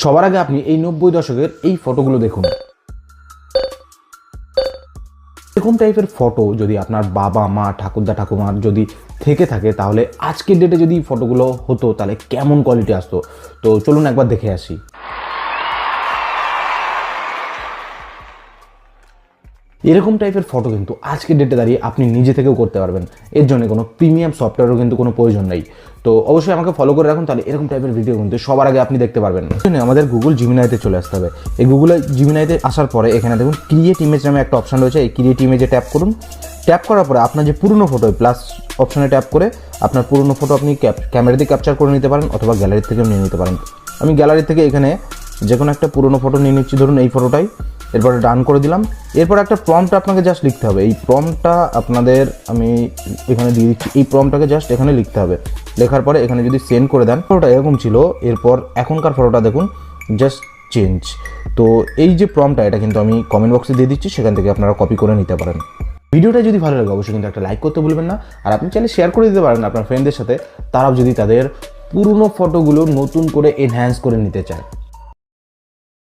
সবার আগে আপনি এই 90 দশকের এই ফটোগুলো দেখুন। এরকম টাইপের ফটো যদি আপনার বাবা মা ঠাকুরদা ঠাকুমার যদি থেকে থাকে তাহলে আজকের ডেটে যদি ফটোগুলো হতো তাহলে কেমন কোয়ালিটি আসতো। তো চলুন একবার দেখে আসি। এরকম টাইপের ফটো কিন্তু আজকের ডেটে দাঁড়িয়ে আপনি নিজে থেকেও করতে পারবেন। এর জন্য কোনো প্রিমিয়াম সফটওয়্যারও কিন্তু কোনো প্রয়োজন নেই। তো অবশ্যই আমাকে ফলো করে রাখুন, তাহলে এরকম টাইপের ভিডিও কিন্তু সবার আগে আপনি দেখতে পারবেন। আমাদের গুগল জিমিনাইতে চলে আসতে হবে। এই গুগল জিমিনাইতে আসার পরে এখানে দেখুন ক্রিয়েট ইমেজ নামে একটা অপশন রয়েছে। এই ক্রিয়েট ইমেজে ট্যাপ করুন। ট্যাপ করার পরে আপনার যে পুরনো ফটো প্লাস অপশনে ট্যাপ করে আপনার পুরনো ফটো আপনি ক্যামেরা দিয়ে ক্যাপচার করে নিতে পারেন অথবা গ্যালারি থেকেও নিয়ে নিতে পারেন। আমি গ্যালারি থেকে এখানে যে কোনো একটা পুরনো ফটো নিয়ে নিচ্ছি, ধরুন এই ফটোটাই। এরপরে ডান করে দিলাম। এরপর একটা প্রম্পট আপনাকে জাস্ট লিখতে হবে। এই প্রম্পটটা আপনাদের আমি এখানে দিয়ে দিচ্ছি। এই প্রম্পটটাকে জাস্ট এখানে লিখতে হবে। লেখার পরে এখানে যদি সেন্ড করে দেন, ফটোটা এরকম ছিল। এরপর এখনকার ফটোটা দেখুন জাস্ট চেঞ্জ। তো এই যে প্রম্পটটা এটা কিন্তু আমি কমেন্ট বক্সে দিয়ে দিচ্ছি, সেখান থেকে আপনারা কপি করে নিতে পারেন। ভিডিওটা যদি ভালো লাগে অবশ্যই কিন্তু একটা লাইক করতে ভুলবেন না। আর আপনি চাইলে শেয়ার করে দিতে পারেন আপনার ফ্রেন্ডদের সাথে, তারাও যদি তাদের পুরনো ফটোগুলো নতুন করে এনহ্যান্স করে নিতে চায়।